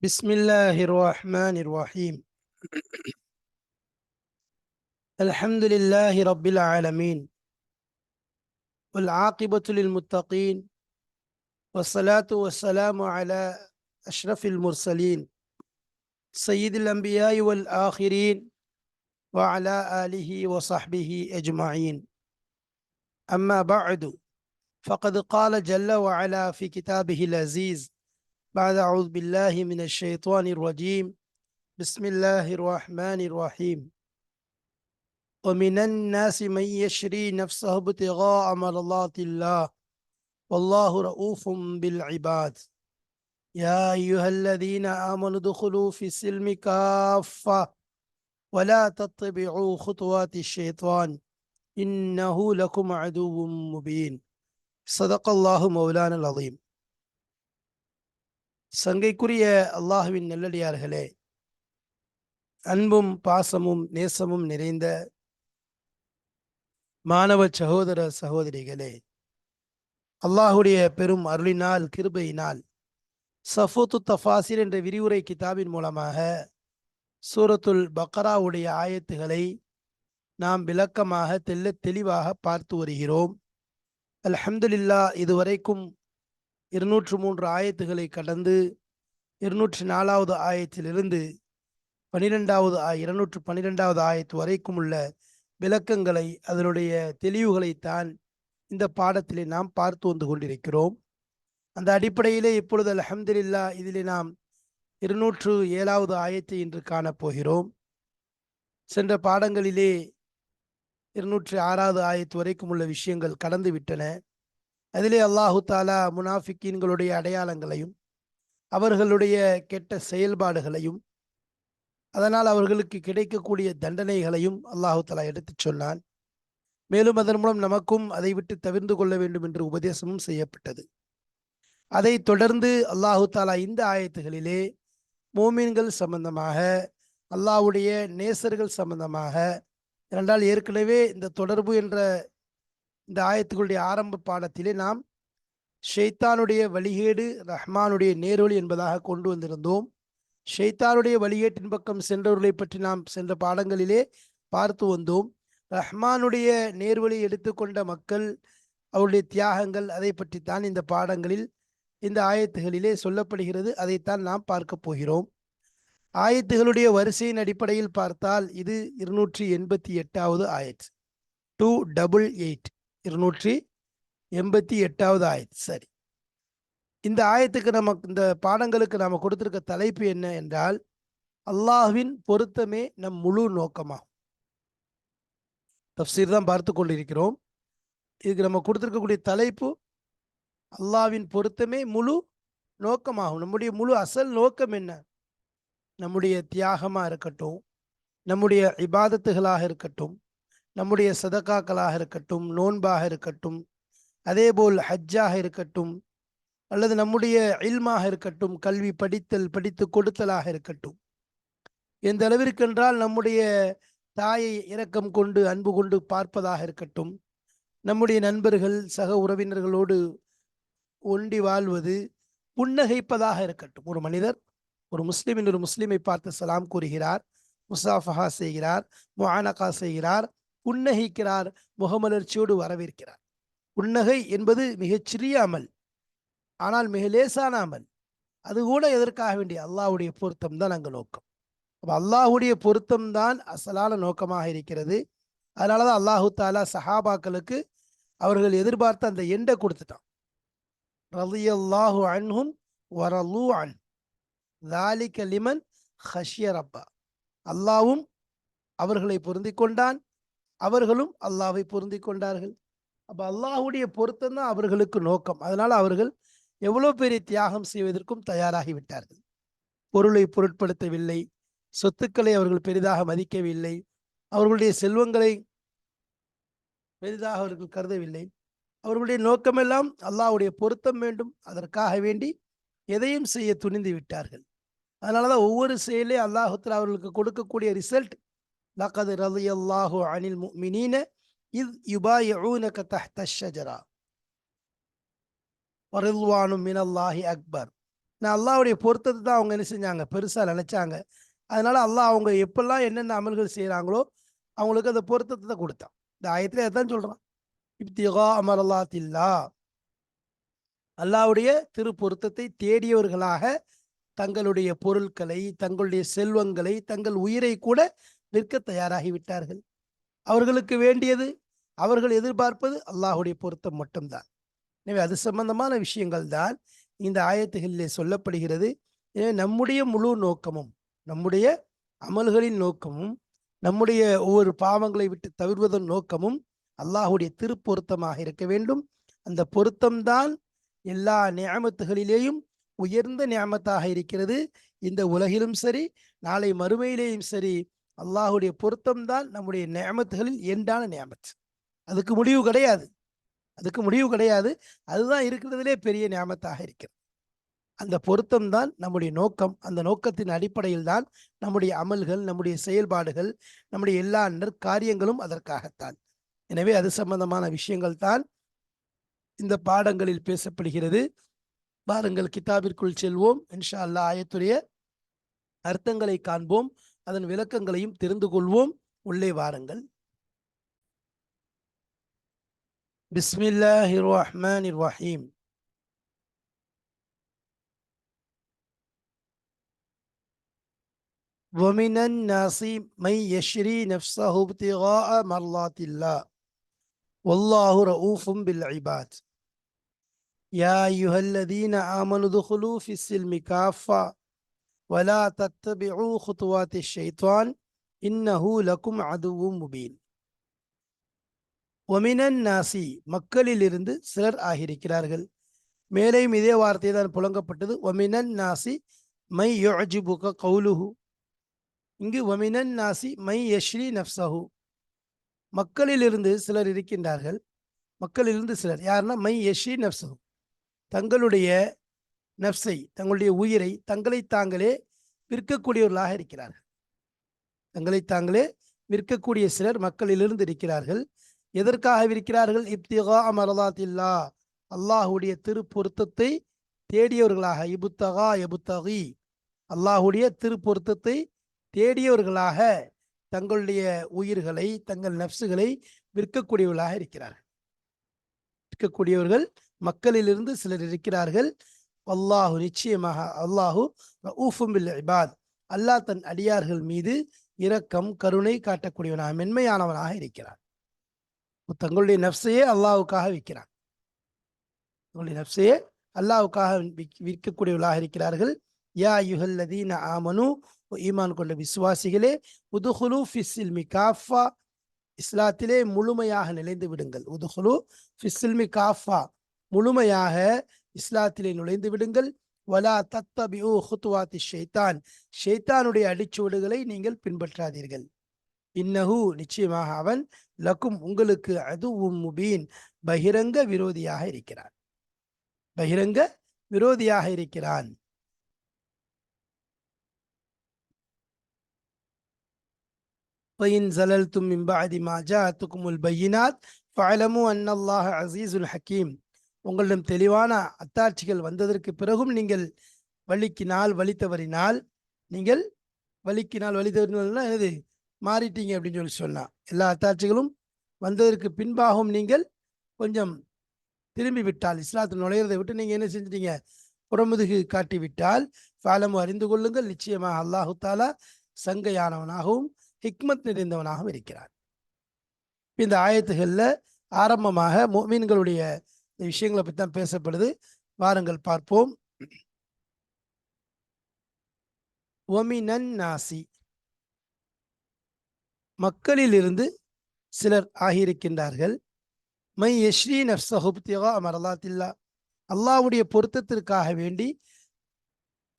بسم الله الرحمن الرحيم. الحمد لله رب العالمين، والعاقبة للمتقين، والصلاة والسلام على أشرف المرسلين سيد الأنبياء والآخرين وعلى آله وصحبه أجمعين. أما بعد، فقد قال جل وعلا في كتابه العزيز بعد أعوذ بالله من الشيطان الرجيم. بسم الله الرحمن الرحيم. ومن الناس من يشري نفسه ابتغاء مرضات الله والله رؤوف بالعباد. يا أيها الذين آمنوا ادخلوا في السلم كافة ولا تتبعوا خطوات الشيطان إنه لكم عدو مبين. صدق الله مولانا العظيم. சங்கைக்குரிய அல்லாஹுவின் நல்லடியார்களே, அன்பும் பாசமும் நேசமும் நிறைந்த மாணவ சகோதர சகோதரிகளே, அல்லாஹுடைய பெரும் அருளினால் கிருபையினால் சஃபூத்து தஃபாசிர் என்ற விரிவுரை கிதாபின் மூலமாக சூரத்துல் பக்ராவுடைய ஆயத்துகளை நாம் விளக்கமாக தெளிவாக பார்த்து வருகிறோம். அல்ஹம்துலில்லாஹ், இதுவரைக்கும் 203 ஆயத்துகளை கடந்து 204வது ஆயத்திலிருந்து 212வது ஆயத்து வரைக்கும் உள்ள விளக்கங்களை, அதனுடைய தெளிவுகளைத்தான் இந்த பாடத்திலே நாம் பார்த்து வந்து கொண்டிருக்கிறோம். அந்த அடிப்படையிலே இப்பொழுது அல்ஹம்துலில்லாஹ் இதிலே நாம் 207வது ஆயத்தை இன்று காணப்போகிறோம். சென்ற பாடங்களிலே 206வது ஆயத்து வரைக்கும் உள்ள விஷயங்கள் கடந்து விட்டன. அதிலே அல்லாஹு தாலா முனாஃபிக்கீன்களுடைய அடையாளங்களையும் அவர்களுடைய கெட்ட செயல்பாடுகளையும் அதனால் அவர்களுக்கு கிடைக்கக்கூடிய தண்டனைகளையும் அல்லாஹு தாலா எடுத்துச் சொன்னான். மேலும் அதன் மூலம் நமக்கும் அதை விட்டு தவிர்ந்து கொள்ள வேண்டும் என்று உபதேசமும் செய்யப்பட்டது. அதை தொடர்ந்து அல்லாஹு தாலா இந்த ஆயத்துகளிலே மோமீன்கள் சம்பந்தமாக, அல்லாஹ்வுடைய நேசர்கள் சம்பந்தமாக, இரண்டால் ஏற்கனவே இந்த தொடர்பு என்ற இந்த ஆயத்துகளுடைய ஆரம்ப பாடத்திலே நாம் ஷைத்தானுடைய வழிகேடு ரஹ்மானுடைய நேர்வழி என்பதாக கொண்டு வந்திருந்தோம். ஷைத்தானுடைய வழிகேட்டின் பக்கம் சென்றவர்களை பற்றி நாம் சென்ற பாடங்களிலே பார்த்து வந்தோம். ரஹ்மானுடைய நேர்வழி எடுத்துக்கொண்ட மக்கள், அவருடைய தியாகங்கள், அதை பற்றித்தான் இந்த பாடங்களில் இந்த ஆயத்துகளிலே சொல்லப்படுகிறது. அதைத்தான் நாம் பார்க்க போகிறோம். ஆயத்துகளுடைய வரிசையின் அடிப்படையில் பார்த்தால் இது 288வது ஆயத், 288, 288வது ஆயத். சரி, இந்த ஆயத்துக்கு இந்த பாடங்களுக்கு நாம் கொடுத்திருக்க தலைப்பு என்ன என்றால், அல்லாஹ்வின் பொருத்தமே நம் முழு நோக்கமாகும். தஃப்சீர் தான் பார்த்து கொண்டிருக்கிறோம். இதுக்கு நம்ம கொடுத்திருக்கக்கூடிய தலைப்பு அல்லாஹ்வின் பொருத்தமே முழு நோக்கமாகும். நம்முடைய முழு அசல் நோக்கம் என்ன? நம்முடைய தியாகமாக இருக்கட்டும், நம்முடைய இபாதத்துகளாக இருக்கட்டும், நம்முடைய சதகாக்களாக இருக்கட்டும், நோன்பாக இருக்கட்டும், அதேபோல் ஹஜ்ஜாக இருக்கட்டும், அல்லது நம்முடைய இல்மாக இருக்கட்டும், கல்வி படித்து கொடுத்தலாக இருக்கட்டும். எந்த அளவிற்கென்றால் நம்முடைய தாயை இரக்கம் கொண்டு அன்பு கொண்டு பார்ப்பதாக இருக்கட்டும், நம்முடைய நண்பர்கள் சக உறவினர்களோடு ஒண்டி வாழ்வது, புன்னகைப்பதாக இருக்கட்டும். ஒரு மனிதர், ஒரு முஸ்லிம் இன்னொரு முஸ்லிமை பார்த்து சலாம் கூறுகிறார், முசாஃபஹா செய்கிறார், முஆனகா செய்கிறார், புன்னகைக்கிறார், முகமலர்ச்சியோடு வரவேற்கிறார். புன்னகை என்பது மிகச்சிறிய அமல், ஆனால் மிக லேசான அமல். அது கூட எதற்காக வேண்டிய அல்லாஹ்வுடைய பொருத்தம் தான் அங்கு நோக்கம். அப்போ அல்லாஹ்வுடைய பொருத்தம் தான் அசலான நோக்கமாக இருக்கிறது. அதனால தான் அல்லாஹு தாலா சஹாபாக்களுக்கு அவர்கள் எதிர்பார்த்த அந்த எண்டை கொடுத்துட்டான். ரலியல்லாஹு அன்ஹும் வரலு அன் ذَلِكَ لِمَنْ خَشِيَ رَبَّهُ. அல்லாஹ்வும் அவர்களை பொருந்தி கொண்டான், அவர்களும் அல்லாஹ்வை பொருந்தி கொண்டார்கள். அப்போ அல்லாஹ்வுடைய பொருத்தம் தான் அவர்களுக்கு நோக்கம். அதனால அவர்கள் எவ்வளவு பெரிய தியாகம் செய்வதற்கும் தயாராகிவிட்டார்கள். பொருளை பொருட்படுத்தவில்லை, சொத்துக்களை அவர்கள் பெரிதாக மதிக்கவில்லை, அவர்களுடைய செல்வங்களை பெரிதாக அவர்கள் கருதவில்லை. அவர்களுடைய நோக்கமெல்லாம் அல்லாஹ்வுடைய பொருத்தம் வேண்டும். அதற்காக வேண்டி எதையும் செய்ய துணிந்து விட்டார்கள். அதனாலதான் ஒவ்வொரு செயலே அல்லாஹ் தஆலா அவர்களுக்கு கொடுக்கக்கூடிய ரிசல்ட், லகத் ரலியல்லாஹு அனில் முஃமினீன இஸ் யுபாயிஊனக தஹ்த ஷஜரா வரில்வானு மினல்லாஹி அக்பர். நான் அல்லாஹ்வுடைய பொருத்தத்தை தான் அவங்க என்ன செஞ்சாங்க, பெருசா நினைச்சாங்க. அதனால அல்லாஹ் அவங்க எப்பெல்லாம் என்னென்ன அமல்கள் செய்கிறாங்களோ அவங்களுக்கு அந்த பொருத்தத்தை தான் கொடுத்தான். இந்த ஆயத்திலே அதான் சொல்றான், இப்திகா அமரல்லாத்தில்லா, அல்லாஹ்வுடைய திரு பொருத்தத்தை தேடியவர்களாக தங்களுடைய பொருட்களை, தங்களுடைய செல்வங்களை, தங்கள் உயிரை கூட விற்க தயாராகி விட்டார்கள். அவர்களுக்கு வேண்டியது, அவர்கள் எதிர்பார்ப்பது அல்லாஹ்வுடைய பொருத்தம் மட்டும்தான். எனவே அது சம்பந்தமான விஷயங்கள் தான் இந்த ஆயத்துகளிலே சொல்லப்படுகிறது. எனவே நம்முடைய முழு நோக்கமும், நம்முடைய அமல்களின் நோக்கமும், நம்முடைய ஒவ்வொரு பாவங்களை விட்டு தவிர்வதன் நோக்கமும் அல்லாஹ்வுடைய திருப்பொருத்தமாக இருக்க வேண்டும். அந்த பொருத்தம்தான் எல்லா நியாமத்துகளிலேயும் உயர்ந்த நியாமத்தாக இருக்கிறது. இந்த உலகிலும் சரி, நாளை மறுமையிலேயும் சரி, அல்லாஹ்வுடைய பொருத்தம்தான் நம்முடைய நியாமத்துகளில் எண்டான நியாமத். அதுக்கு முடிவு கிடையாது, அதுக்கு முடிவு கிடையாது. அதுதான் இருக்கிறதுலே பெரிய நியாமத்தாக இருக்கிறது. அந்த பொருத்தம் தான் நம்முடைய நோக்கம். அந்த நோக்கத்தின் அடிப்படையில் தான் நம்முடைய அமல்கள், நம்முடைய செயல்பாடுகள், நம்முடைய எல்லா நற்காரியங்களும் அதற்காகத்தான். எனவே அது சம்பந்தமான விஷயங்கள் தான் இந்த பாடங்களில் பேசப்படுகிறது. பாருங்கள், கிதாபிற்குள் செல்வோம். இன்ஷா அல்லாஹ் ஆயத்துடைய அர்த்தங்களை காண்போம், அதன் விளக்கங்களையும் தெரிந்து கொள்வோம். உள்ளே வாருங்கள். பிஸ்மில்லாஹிர் ரஹ்மானிர் ரஹீம். ومن الناس من يشري نفسه ابتغاء مرضات الله والله رؤوف بالعباد يا أيها الذين آمنوا ادخلوا في السلم كافة ولا تتبعوا خطوات الشيطان إنه لكم عدو مبين. ومن الناس, மக்களிலிருந்து சிலர் ஆகியிருக்கிறார்கள். மேலேயும் இதே வார்த்தை தான் புழங்கப்பட்டது. ومن الناس من يعجبك قوله. இங்கு வமினன் நாசி மை யஷ்ரி நஃப்ஸஹு, மக்களிலிருந்து சிலர் இருக்கின்றார்கள். மக்களிலிருந்து சிலர் யாருன்னா மை யஷ்ரி நஃப்ஸஹு, தங்களுடைய நஃப்ஸை, தங்களுடைய உயிரை தங்களை தாங்களே விற்கக்கூடியவர்களாக இருக்கிறார்கள். தங்களை தாங்களே விற்கக்கூடிய சிலர் மக்களிலிருந்து இருக்கிறார்கள். எதற்காக விற்கிறார்கள்? இப்திகா மரதாத்தில்லா, அல்லாஹுடைய திருப்பொருத்தத்தை தேடியவர்களாக. இபுத்தகா எபுத்தகி, அல்லாஹுடைய திருப்பொருத்தத்தை தேடியவர்களாக தங்களுடைய உயிர்களை, தங்கள் நஃப்சுகளை விற்கக்கூடியவர்களாக இருக்கிறார்கள். விற்கக்கூடியவர்கள் மக்களிலிருந்து சிலர் இருக்கிறார்கள். அல்லாஹு, நிச்சயமாக அல்லாஹு ரഊஃபும் பில் இபாத், அல்லாஹ் தன் அடியார்கள் மீது இரக்கம், கருணை காட்டக்கூடியவனாக, மென்மையானவனாக இருக்கிறார். தங்களுடைய நஃப்ஸையே அல்லாஹுக்காக விற்கிறார். தங்களுடைய நஃப்ஸையே அல்லாஹுக்காக விற்கக்கூடியவர்களாக இருக்கிறார்கள். யா அய்யுஹல்லதீன ஆமனு, ஈமான் கொண்ட விசுவாசிகளே, உதுகுலு ஃபிஸ்ஸில்மி காஃபா, இஸ்லாத்திலே முழுமையாக நுழைந்து விடுங்கள். உதுகுலு ஃபிஸ்ஸில்மி காஃபா, முழுமையாக இஸ்லாத்திலே நுழைந்து விடுங்கள். வலா தத்தபிஉ குதுவாத்தி ஷைத்தான், ஷைத்தானுடைய அடிச்சுவடுகளை நீங்கள் பின்பற்றாதீர்கள். இன்னஹு, நிச்சயமாக அவன், லக்கும் உங்களுக்கு, அதுவும் முபீன், பகிரங்க விரோதியாக இருக்கிறான். பகிரங்க விரோதியாக இருக்கிறான். فإن زللتم من بعد ما جاءتكم البينات فاعلموا أن الله عزيز حكيم. உங்களிடம் தெளிவான அத்தாட்சிகள் வந்ததற்கு பிறகும் நீங்கள் வலிக்கினால், வழி தவறினால், நீங்கள் வலிக்கினால் வழி தவறினால்னா என்னது, மாறிட்டீங்க அப்படின்னு சொல்லி சொன்னா, எல்லா அத்தாட்சிகளும் வந்ததற்கு பின்பாகவும் நீங்கள் கொஞ்சம் திரும்பி விட்டால், இஸ்லாத்தில் நுழையிறதை விட்டு நீங்கள் என்ன செஞ்சிட்டீங்க, புறமுதுகு காட்டிவிட்டால், ஃபாலமு, அறிந்து கொள்ளுங்கள், நிச்சயமாக அல்லாஹு தாலா சங்கையானவனாகவும் ஹிக்மத் நிறைந்தவனாகவும் இருக்கிறார். இந்த ஆயத்துகளில் ஆரம்பமாக முஃமின்களுடைய விஷயங்களை பற்றி தான் பேசப்படுது. வாருங்கள் பார்ப்போம். வமினன் நாசி, மக்களிலிருந்து சிலர் ஆகியிருக்கின்றார்கள். மை யஷ்ரி நஃப்ஸஹு இப்திகா மரதாத்தில்லா, அல்லாஹ்வுடைய பொருத்தத்திற்காக வேண்டி,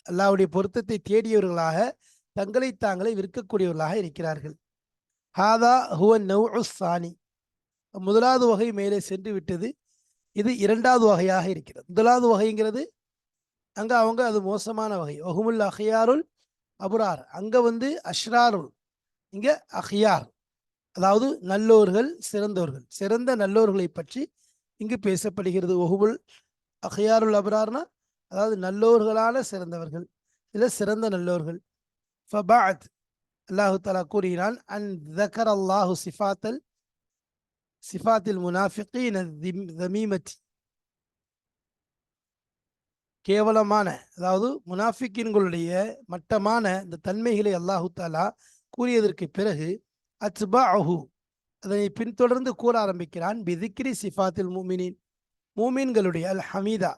அல்லாஹ்வுடைய பொருத்தத்தை தேடியவர்களாக தங்களை தாங்களே விற்கக்கூடியவர்களாக இருக்கிறார்கள். ஹாதா ஹுவ நவ்உ ஸானி, முதலாவது வகை மேலே சென்று விட்டது. இது இரண்டாவது வகையாக இருக்கிறது. முதலாவது வகைங்கிறது அங்க அவங்க அது மோசமான வகை. வஹுமுல் அஹ்யாருல் அபுரார், அங்க அஷ்ராருல், இங்க அஹ்யார், அதாவது நல்லோர்கள், சிறந்தவர்கள், சிறந்த நல்லோர்களை பற்றி இங்கு பேசப்படுகிறது. வஹுமுல் அஹ்யாருல் அபுரார்னா அதாவது நல்லோர்களான சிறந்தவர்கள், இல்ல சிறந்த நல்லோர்கள். ஃபபஅத் அல்லாஹு தஆலா கூறுகிறான், அன் ذكر الله صفات المنافقين الذميمة. கேவலமான, அதாவது முனாஃபிக்கின்களுடைய மட்டமான இந்த தன்மைகளை அல்லாஹு தாலா கூறியதற்கு பிறகு அத்பஅஹு அதனை பின்தொடர்ந்து கூற ஆரம்பிக்கிறான், பிதிக்ரி சிஃபாத்தில் மூமினின், மூமின்களுடைய அல் ஹமீதா,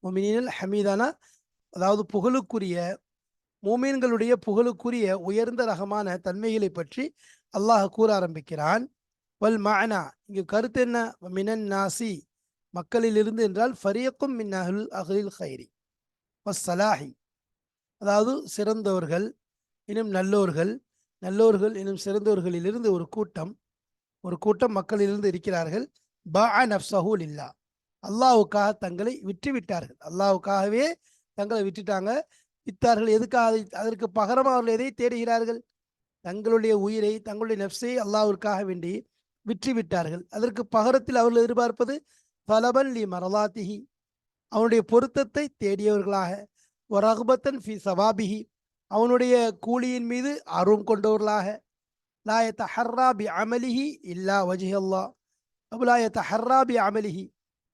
மூமினின் அல் ஹமீதானா அதாவது புகழுக்குரிய, மூமின்களுடைய புகழுக்குரிய உயர்ந்த ரகமான தன்மைகளை பற்றி அல்லாஹ் கூற ஆரம்பிக்கிறான். வல் மஅனா, இங்கு கருத்து என்ன? மினன் நாசி, மக்களிலிருந்து என்றால் ஃபரீக்கும் மின் அஹ்லில் கைரி வஸ்ஸலாஹி, அதாவது சிறந்தவர்கள் இன்னும் நல்லோர்கள், நல்லோர்கள் இன்னும் சிறந்தவர்களிலிருந்து ஒரு கூட்டம் மக்களிலிருந்து இருக்கிறார்கள். பாஅ நஃப்ஸஹு லில்லா, அல்லாஹ்வுக்காக தங்களை விட்டுவிட்டார்கள், அல்லாஹ்வுக்காகவே தங்களை விட்டுட்டாங்க. வித்தார்கள் எதுக்காக? அதற்கு பகரம் அவர்கள் எதை தேடுகிறார்கள்? தங்களுடைய உயிரை, தங்களுடைய நஃப்ஸை அல்லாஹ்விற்காக வேண்டி விற்றுவிட்டார்கள். அதற்கு பகரத்தில் அவர்கள் எதிர்பார்ப்பது தலபன் லி மரலாத்திஹி, அவனுடைய பொருத்தத்தை தேடியவர்களாக, ஒரு ரகுபத்தன் ஃபி சவாபிஹி, அவனுடைய கூலியின் மீது ஆர்வம் கொண்டவர்களாக, லா யதஹர்ரா பி அமலிஹி இல்லா வஜ்ஹி அல்லாஹ், லா யதஹர்ரா பி அமலிஹி,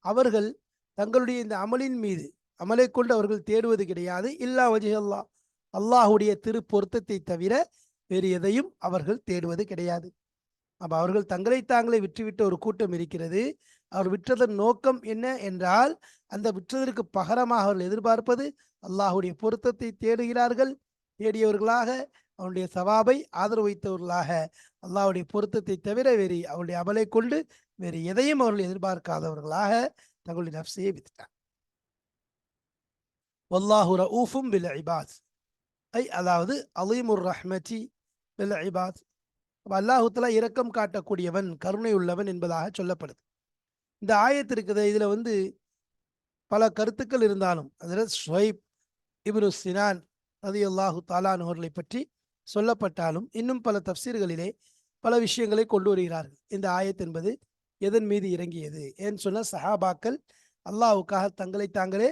அவர்கள் தங்களுடைய இந்த அமலின் மீது, அமலை கொண்டு அவர்கள் தேடுவது கிடையாது, இல்லா வஜ்ஹி அல்லாஹ், அல்லாஹுடைய திரு பொருத்தத்தை தவிர வேறு எதையும் அவர்கள் தேடுவது கிடையாது. அப்ப அவர்கள் தங்களை தாங்களே விற்றுவிட்ட ஒரு கூட்டம் இருக்கிறது. அவர் விற்றதன் நோக்கம் என்ன என்றால், அந்த விற்றதற்கு பகரமாக அவர்கள் எதிர்பார்ப்பது அல்லாஹுடைய பொருத்தத்தை தேடுகிறார்கள். தேடியவர்களாக, அவனுடைய சவாபை ஆதரவு வைத்தவர்களாக, அல்லாஹுடைய பொருத்தத்தை தவிர வேறு அவருடைய அமலை கொண்டு வேறு எதையும் அவர்கள் எதிர்பார்க்காதவர்களாக தங்களுடைய நஃப்ஸையை வித்துட்டார். வல்லாஹு ரஊஃபும் பில் இபாத், அதாவது அலீமுர் ரஹ்மதி பில் இபாத், அல்லாஹு தஆலா இரக்கம் காட்டக்கூடியவன், கருணை உள்ளவன் என்பதாக சொல்லப்படுது. இந்த ஆயத்து இருக்குது, இதுல பல கருத்துக்கள் இருந்தாலும் அதில் ஷுவைப் இப்னு சினான் ரலியல்லாஹு தஆலா அவர்களை பற்றி சொல்லப்பட்டாலும் இன்னும் பல தஃப்சீர்களிலே பல விஷயங்களை கொண்டு வருகிறார்கள். இந்த ஆயத் என்பது எதன் மீது இறங்கியது ஏன்னு சொன்ன, சஹாபாக்கள் அல்லாஹ்வுக்காக தங்களை தாங்களே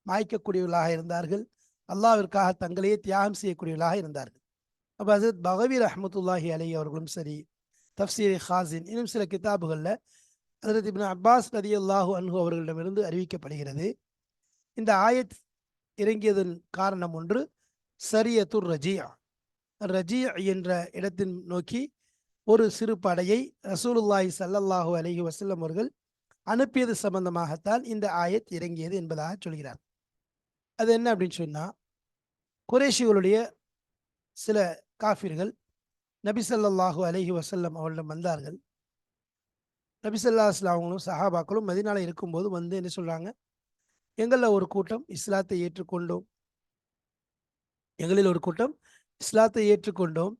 மாய்க்கக்கூடியவர்களாக இருந்தார்கள், அல்லாஹ்விற்காக தங்களையே தியாகம் செய்யக்கூடியவர்களாக இருந்தார்கள். அப்போ ஹஸரத் பகவி ரஹ்மத்துல்லாஹி அலைஹி அவர்களும் சரி, தஃப்சீர் ஹாசின் இன்னும் சில கிதாபுகளில் ஹஸரத் இப்னு அப்பாஸ் ரலியல்லாஹு அன்ஹு அவர்களிடமிருந்து அறிவிக்கப்படுகிறது, இந்த ஆயத் இறங்கியதன் காரணம் ஒன்று, சரியத்துர் ரஜியா, ரஜியா என்ற இடத்தின் நோக்கி ஒரு சிறு படையை ரசூலுல்லாஹி ஸல்லல்லாஹு அலைஹி வஸல்லம் அவர்கள் அனுப்பியது சம்பந்தமாகத்தான் இந்த ஆயத் இறங்கியது என்பதாக சொல்கிறார். அது என்ன அப்படின்னு சொன்னா, குறைஷிகளுடைய சில காஃபிர்கள் நபி ஸல்லல்லாஹு அலைஹி வஸல்லம் அவர்களிடம் வந்தார்கள். நபி ஸல்லல்லாஹு அலைஹி வஸல்லம் அவங்களும் சஹாபாக்களும் மதீனால இருக்கும்போது என்ன சொல்றாங்க, எங்களில் ஒரு கூட்டம் இஸ்லாத்தை ஏற்றுக்கொண்டோம், எங்களில் ஒரு கூட்டம் இஸ்லாத்தை ஏற்றுக்கொண்டோம்,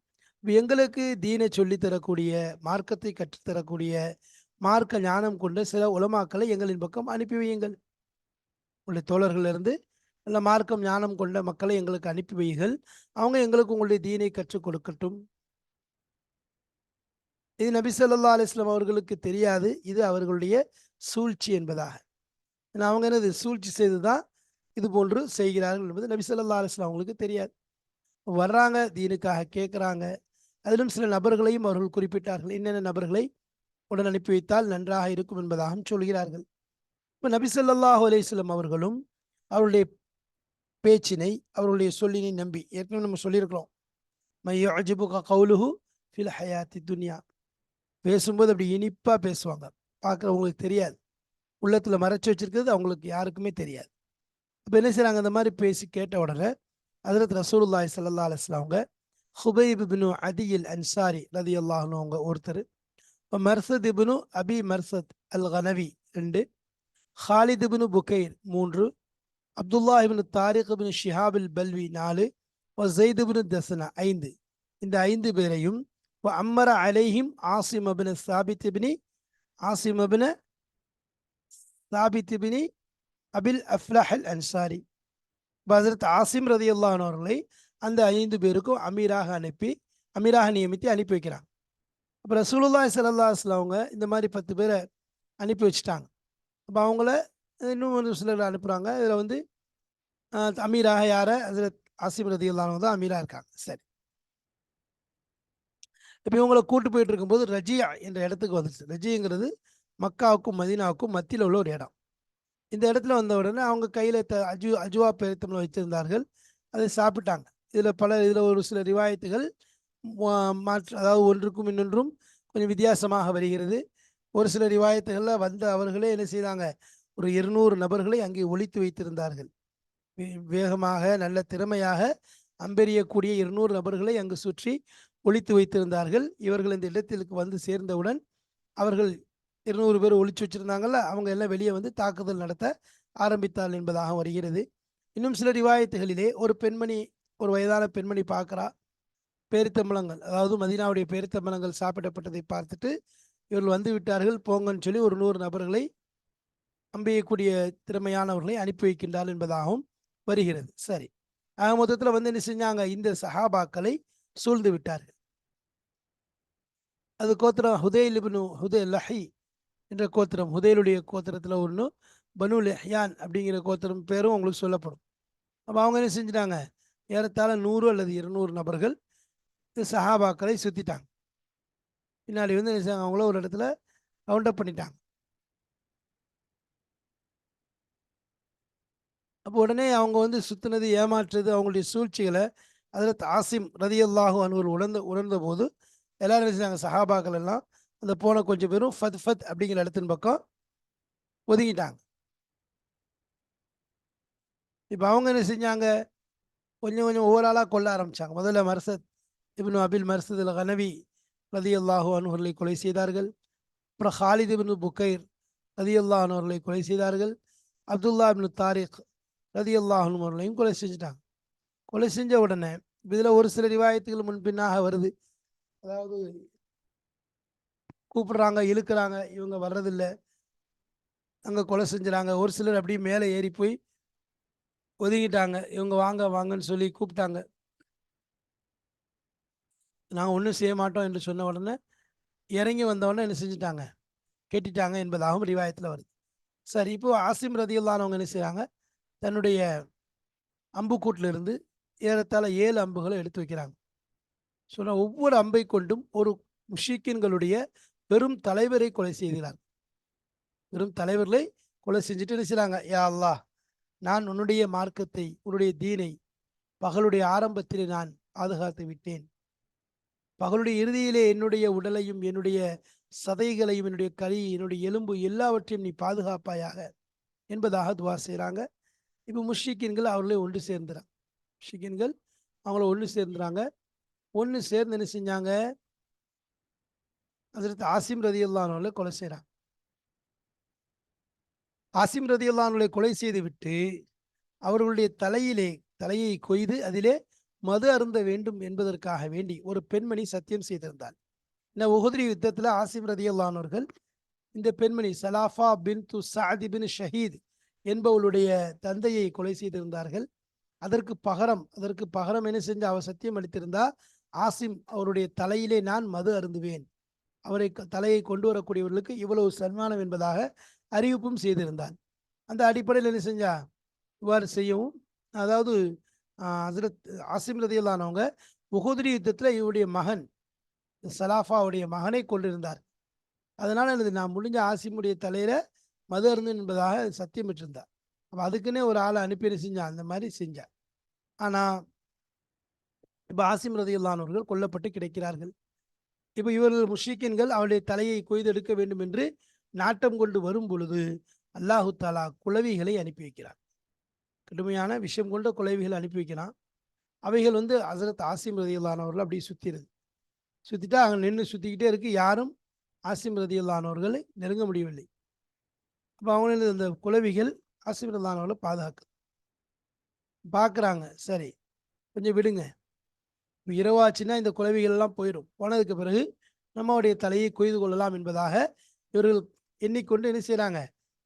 எங்களுக்கு தீனை சொல்லித்தரக்கூடிய, மார்க்கத்தை கற்றுத்தரக்கூடிய, மார்க்க ஞானம் கொண்ட சில உலமாக்களை எங்களின் பக்கம் அனுப்பி வையுங்கள், உங்களுடைய தோழர்களிலிருந்து நல்ல மார்க்கம் ஞானம் கொண்ட மக்களை எங்களுக்கு அனுப்பி வையுங்கள், அவங்க எங்களுக்கு உங்களுடைய தீனை கற்றுக் கொடுக்கட்டும். இது நபி ஸல்லல்லாஹு அலைஹி வஸல்லம் அவர்களுக்கு தெரியாது இது அவர்களுடைய சூழ்ச்சி என்பதாக. அவங்க என்னது சூழ்ச்சி செய்துதான் இது போன்று செய்கிறார்கள் என்பது நபி ஸல்லல்லாஹு அலைஹி வஸல்லம் அவங்களுக்கு தெரியாது. வர்றாங்க, தீனுக்காக கேட்குறாங்க. அதிலும் சில நபர்களையும் அவர்கள் குறிப்பிட்டார்கள், என்னென்ன நபர்களை உடன் அனுப்பி வைத்தால் நன்றாக இருக்கும் என்பதாகவும் சொல்கிறார்கள். இப்போ நபி ஸல்லல்லாஹு அலைஹி வஸல்லம் அவர்களும் அவருடைய பேச்சினை, அவருடைய சொல்லினை நம்பி, ஏற்கனவே நம்ம சொல்லியிருக்கிறோம், மை யுஅஜிபுக கௌலுஹு ஃபில் ஹயாத்தி துன்யா, பேசும்போது அப்படி இனிப்பாக பேசுவாங்க, பார்க்குறவங்களுக்கு தெரியாது, உள்ளத்தில் மறைச்சி வச்சிருக்கிறது அவங்களுக்கு யாருக்குமே தெரியாது. இப்போ என்ன செய்கிறாங்க, அந்த மாதிரி பேசி கேட்ட உடனே ஹஜ்ரத் ரசூலுல்லாஹி ஸல்லல்லாஹு அலைஹி வஸல்லம் அவங்க ஹுபைப் இப்னு அதில் அன்சாரி ரலியல்லாஹு அன்ஹு அவங்க ஒருத்தர், மர்சத் இப்னு அபி மர்சத் அல் கனவி 2, ஹாலித் இப்னு புகைர் 3, அப்துல்லா இப்னு தாரிக் இப்னு ஷிஹாப் அல் பல்வி 4, ஜெயித் இப்னு தஸ்னா 5, இந்த 5 பேரையும் அம்மர அலைஹிம் ஆசிம் இப்னு சாபித் இப்னு அபில் அஃப்லஹ் அல் அன்சாரி, ஹஜ்ரத் ஆசிம் ரலியல்லாஹு அன்ஹு அவர்களை அந்த 5 பேருக்கும் அமீராக நியமித்து அனுப்பி வைக்கிறாங்க. அப்போ ரசூலுல்லாஹி ஸல்லல்லாஹு அலைஹி வஸல்லம் அவங்க இந்த மாதிரி 10 பேரை அனுப்பி வச்சுட்டாங்க. அப்போ அவங்கள இன்னும் ஒரு சிலர் அனுப்புகிறாங்க. இதில் அமீராக யார ஹஜ்ரத் ஆசிம் ரதியல்லாஹு அன்ஹு தான் அமீரா இருக்காங்க. சரி, இப்போ இவங்களை கூட்டு போயிட்டு இருக்கும்போது ரஜியா என்ற இடத்துக்கு வந்துச்சு. ரஜிங்கிறது மக்காவுக்கும் மதீனாவுக்கும் மத்தியில் உள்ள ஒரு இடம். இந்த இடத்துல வந்த உடனே அவங்க கையில் அஜுவா பேரித்தம்பளம் வைத்திருந்தார்கள். அதை சாப்பிட்டாங்க. இதில் ஒரு சில ரிவாயத்துகள் மாற்று, அதாவது ஒன்றுக்கும் இன்னொன்றும் கொஞ்சம் வித்தியாசமாக வருகிறது. ஒரு சில ரிவாயத்துகளில் வந்த அவர்களே என்ன செய்தாங்க, ஒரு 200 நபர்களை அங்கே ஒழித்து வைத்திருந்தார்கள். வேகமாக நல்ல திறமையாக அம்பெறியக்கூடிய 200 நபர்களை அங்கு சுற்றி ஒழித்து வைத்திருந்தார்கள். இவர்கள் இந்த இடத்திற்கு வந்து சேர்ந்தவுடன் அவர்கள் 200 பேர் ஒழிச்சு வச்சிருந்தாங்கல்ல, அவங்க எல்லாம் வெளியே வந்து தாக்குதல் நடத்த ஆரம்பித்தார் என்பதாக வருகிறது. இன்னும் சில ரிவாயத்துகளிலே ஒரு பெண்மணி, ஒரு வயதான பெண்மணி பார்க்குறா, பேரித்தம்பளங்கள், அதாவது மதீனாவுடைய பேரித்தம்பளங்கள் சாப்பிடப்பட்டதை பார்த்துட்டு இவர்கள் வந்து விட்டார்கள் போங்கன்னு சொல்லி ஒரு 100 நபர்களை அம்பெய்யக்கூடிய திறமையானவர்களை அனுப்பி வைக்கின்றார் என்பதாகவும் வருகிறது. சரி, ஆக மொத்தத்தில் வந்து என்ன செஞ்சாங்க, இந்த சஹாபாக்களை சூழ்ந்து விட்டார்கள். அது கோத்திரம் ஹுதைல் இப்னு லஹி என்ற கோத்திரம், ஹுதைலுடைய கோத்திரத்தில் ஒன்று, பனு லெஹ்யான் அப்படிங்கிற கோத்திரம் பேரும் உங்களுக்கு சொல்லப்படும். அப்போ அவங்க என்ன செஞ்சிட்டாங்க, ஏறத்தாழ 100 அல்லது 200 நபர்கள் சஹாபாக்களை சுற்றிட்டாங்க. பின்னாடி வந்து என்ன செய்யாங்க, அவங்கள ஒரு இடத்துல ரவுண்டப் பண்ணிட்டாங்க. அப்போ உடனே அவங்க வந்து சுற்றினது, ஏமாற்றுறது, அவங்களுடைய சூழ்ச்சிகளை அதில் ஆசிம் ரதியல்லாஹு அன்ஹு உணர்ந்த போது எல்லாரும் என்ன செஞ்சாங்க, சஹாபாக்கள் எல்லாம் அந்த போன கொஞ்சம் பேரும் ஃபத் அப்படிங்கிற இடத்தின் பக்கம் ஒதுங்கிட்டாங்க. இப்போ அவங்க என்ன செஞ்சாங்க, கொஞ்சம் கொஞ்சம் ஒவ்வொரு ஆளாக கொல்ல ஆரம்பித்தாங்க. முதல்ல மர்சத் இப்னு அபில் மர்சத் அல் கனவி ரதியல்லாஹு அன்ஹுவை கொலை செய்தார்கள். அப்புறம் ஹாலித் இப்னு புக்கைர் ரதியல்லாஹு அன்ஹுவை கொலை செய்தார்கள். அப்துல்லா இப்னு தாரிக் ரதியல்லாஹு அன்ஹு அவர்களையும் கொலை செஞ்சுட்டாங்க. கொலை செஞ்ச உடனே இதில் ஒரு சில ரிவாயத்துகள் முன்பின்னாக வருது. அதாவது கூப்பிடுறாங்க, இழுக்கிறாங்க, இவங்க வர்றதில்லை, அங்கே கொலை செஞ்சுறாங்க. ஒரு சிலர் அப்படியே மேலே ஏறி போய் ஒதுங்கிட்டாங்க. இவங்க வாங்க வாங்கன்னு சொல்லி கூப்பிட்டாங்க. நாங்கள் ஒன்றும் செய்ய மாட்டோம் என்று சொன்ன உடனே இறங்கி வந்தவொடனே என்ன செஞ்சுட்டாங்க, கேட்டுட்டாங்க என்பதாகவும் ரிவாயத்தில் வருது. சரி, இப்போ ஆசிம் ரதியல்லானவங்க என்ன செய்கிறாங்க, தன்னுடைய அம்புக்கூட்டில் இருந்து ஏறத்தாழ 7 அம்புகளை எடுத்து வைக்கிறாங்க. சொன்னால் ஒவ்வொரு அம்பை கொண்டும் ஒரு முஷிக்கின்களுடைய பெரும் தலைவரை கொலை செய்கிறார். பெரும் தலைவர்களை கொலை செஞ்சுட்டு என்ன செய்கிறாங்க, யா அல்லாஹ், நான் உன்னுடைய மார்க்கத்தை, உன்னுடைய தீனை பகலுடைய ஆரம்பத்திலே நான் பாதுகாத்து விட்டேன். பகலுடைய இறுதியிலே என்னுடைய உடலையும் என்னுடைய சதைகளையும் என்னுடைய கறி என்னுடைய எலும்பு எல்லாவற்றையும் நீ பாதுகாப்பாயாக என்பதாக துவா செய்கிறாங்க. இப்போ முஷ்ரிக்கீன்கள் அவர்களே ஒன்று சேர்ந்துறாங்க. முஷ்ரிக்கீன்கள் அவங்கள ஒன்று சேர்ந்துறாங்க. ஒன்று சேர்ந்து என்ன செஞ்சாங்க, ஹஜ்ரத் ஆசிம் ரதியல்லாஹு அன்ஹுவை கொலை செய்கிறாங்க. ஆசிம் ரதியல்லாஹு அன்ஹுவை கொலை செய்து விட்டு அவர்களுடைய தலையை கொய்து அதிலே மது அருந்த வேண்டும் என்பதற்காக வேண்டி ஒரு பெண்மணி சத்தியம் செய்திருந்தாள். இந்த உஹுத்ரி யுத்தத்தில் ஆசிம் ரதியல்லாஹு அன்ஹு அவர்கள் இந்த பெண்மணி சலாஃபா பின் சஅத் பின் ஷஹீத் என்பவளுடைய தந்தையை கொலை செய்திருந்தார்கள். அதற்கு பகரம் என்ன செஞ்ச, அவர் சத்தியம் அளித்திருந்தா, ஆசிம் அவருடைய தலையிலே நான் மது அருந்துவேன், அவரை தலையை கொண்டு வரக்கூடியவர்களுக்கு இவ்வளவு சன்மானம் என்பதாக அறிவிப்பும் செய்திருந்தார். அந்த அடிப்படையில் என்ன செஞ்சா, இவ்வாறு செய்யவும், அதாவது ஹஜ்ரத் ஆசிம் ரதியல்லானவங்க உஹுத்ரி யுத்தத்தில் இவருடைய மகன் சலாஃபாவுடைய மகனை கொண்டிருந்தார். அதனால நான் முடிஞ்ச ஆசிமுடைய தலையில மது அருந்து என்பதாக சத்தியம் பெற்றிருந்தார். அப்போ அதுக்குன்னே ஒரு ஆளை அனுப்பி செஞ்சான், அந்த மாதிரி செஞ்சார். ஆனால் இப்போ ஆசிம் ரதியல்லானவர்கள் கொல்லப்பட்டு கிடைக்கிறார்கள். இப்போ இவர்கள் முஷ்ரிக்கீன்கள் அவருடைய தலையை கொய்தெடுக்க வேண்டும் என்று நாட்டம் கொண்டு வரும் பொழுது அல்லாஹு தாலா குளவிகளை அனுப்பி வைக்கிறார். கடுமையான விஷயம் கொண்ட குளவிகளை அனுப்பி வைக்கிறான். அவைகள் வந்து ஹஜ்ரத் ஆசிம் ரதியல்லானவர்கள் அப்படி சுற்றிட்டா அங்கே நின்று சுற்றிக்கிட்டே இருக்கு. யாரும் ஆசிம் ரதியல்லானவர்களை நெருங்க முடியவில்லை. அப்போ அவங்கள இந்த குளவிகள் ஆசிம் ரதியல்லானவர்களை பார்க்குறாங்க. சரி, கொஞ்சம் விடுங்க, இரவாச்சுன்னா இந்த குளவிகள் எல்லாம் போயிடும், போனதுக்கு பிறகு நம்மளுடைய தலையை கொய்து கொள்ளலாம் என்பதாக இவர்கள் எண்ணிக்கொண்டு என்ன செய்கிறாங்க,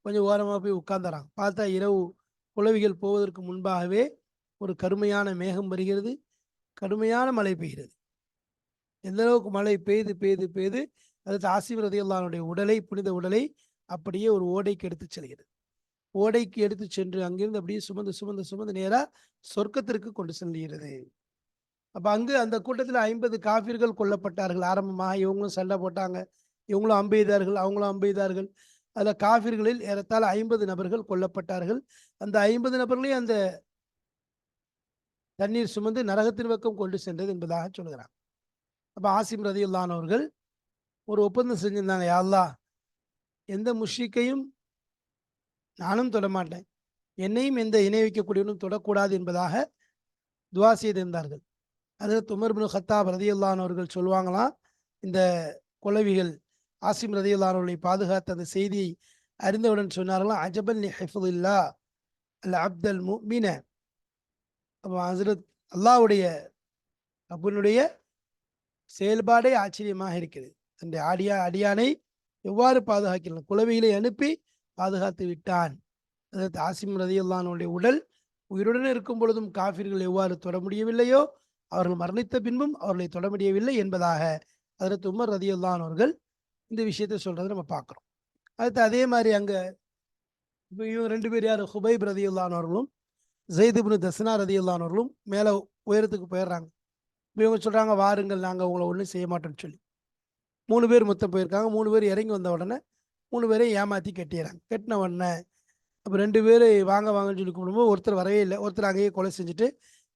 கொஞ்சம் ஓரமாக போய் உட்கார்ந்துறாங்க. பார்த்தா இரவு குளவிகள் போவதற்கு முன்பாகவே ஒரு கருமையான மேகம் வருகிறது, கடுமையான மழை பெய்கிறது. எந்த அளவுக்கு மழை பெய்து பெய்து பெய்து அது ஆசிம் ரதியல்லாஹுடைய உடலை, புனித உடலை அப்படியே ஒரு ஓடைக்கு எடுத்து செல்கிறது. ஓடைக்கு எடுத்து சென்று அங்கிருந்து அப்படியே சுமந்து சுமந்து சுமந்து நேரா சொர்க்கத்திற்கு கொண்டு செல்கிறது. அப்ப அங்கு அந்த கூட்டத்தில் 50 காஃபிர்கள் கொல்லப்பட்டார்கள். ஆரம்பமாக இவங்களும் சண்டை போட்டாங்க, இவங்களும் அம்பு எய்தார்கள், அவங்களும் அம்பு எய்தார்கள். அதுல காஃபிர்களில் ஏறத்தாழ 50 நபர்கள் கொல்லப்பட்டார்கள். அந்த 50 நபர்களையும் அந்த தண்ணீர் சுமந்து நரகத்தின் பக்கம் கொண்டு சென்றது என்பதாக சொல்கிறாங்க. அப்ப ஆசிம் ரதியுல்லாஹு அவர்கள் ஒரு ஒப்பந்தம் செஞ்சிருந்தாங்க, யா அல்லாஹ் எந்த முஷ்ரிக்கையும் நானும் தொடமாட்டேன், என்னையும் எந்த இணை வைக்கக்கூடியவனும் தொடக்கூடாது என்பதாக துவா செய்திருந்தார்கள். ஹஜ்ரத் உமர் இப்னு கத்தாப் ரதியுல்லாஹு அவர்கள் சொல்லுவாங்களாம், இந்த கொலவிகள் ஆசிம் ரதியுல்லாஹு அவர்களை பாதுகாத்த அந்த செய்தியை அறிந்தவுடன் சொன்னார்களாம், அஜபல் லி ஹிஃப்தில்லாஹ் அல் அப்தல் முஃமின. அப்போ ஹஜ்ரத் அல்லாஹ்வுடைய ரப்புனுடைய செயல்பாடே ஆச்சரியமாக இருக்கிறது. தன்னுடைய அடியானை எவ்வாறு பாதுகாக்கிறான், குலவிகளை அனுப்பி பாதுகாத்து விட்டான். அதற்கு ஆசிம் ரதியுல்லாஹுடைய உடல் உயிருடன் இருக்கும் பொழுதும் காஃபிர்கள் எவ்வாறு தொட முடியவில்லையோ, அவர்கள் மரணித்த பின்பும் அவர்களை தொட முடியவில்லை என்பதாக அதற்கு உமர் ரதியுல்லாஹு அவர்கள் இந்த விஷயத்தை சொல்றதை நம்ம பார்க்குறோம். அடுத்து அதே மாதிரி அங்க இவங்க 2 பேர் யார், ஹுபைப் ரதியுல்லாஹு அவர்களும் ஸைத் இப்னு தஸ்னா ரதியுல்லாஹு அவர்களும் மேலே உயரத்துக்கு போயிடுறாங்க. இவங்க சொல்றாங்க, வாருங்கள் நாங்கள் உங்களை ஒன்றும் செய்ய மாட்டோம்னு சொல்லி. 3 பேர் மொத்தம் போயிருக்காங்க. 3 பேர் இறங்கி வந்த உடனே 3 பேரையும் ஏமாற்றி கட்டிடுறாங்க. கட்டின உடனே அப்போ 2 பேர் வாங்க வாங்கன்னு சொல்லி கூப்பிடும்போது ஒருத்தர் வரவே இல்லை. ஒருத்தர் அங்கேயே கொலை செஞ்சுட்டு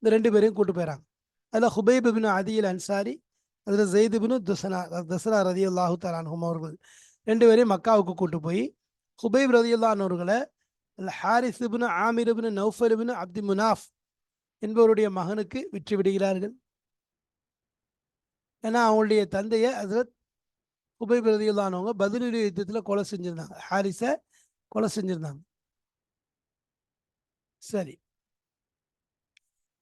இந்த 2 பேரையும் கூட்டு போயிடறாங்க. அதில் ஹுபைப் இப்னு அதில் அன்சாரி, அதில் ஸைத் இப்னு தஸ்னா ரதியுல்லாஹு தஆலா அன்ஹும் அவர்கள் 2 பேரையும் மக்காவுக்கு கூட்டு போய் ஹுபைப் ரதியுல்லாஹு அவர்களை ஹாரிஸ் இப்னு ஆமிர் இப்னு நௌஃபல் இப்னு அப்தி முனாஃப் என்பவருடைய மகனுக்கு விற்று விடுகிறார்கள். ஏன்னா அவங்களுடைய தந்தையை ஹஜ்ரத் ஹுபைப் ரதியுல்லாஹு அன்ஹு பத்ருடைய யுத்தத்தில் கொலை செஞ்சிருந்தாங்க, ஹாரிஸை கொலை செஞ்சிருந்தாங்க. சரி,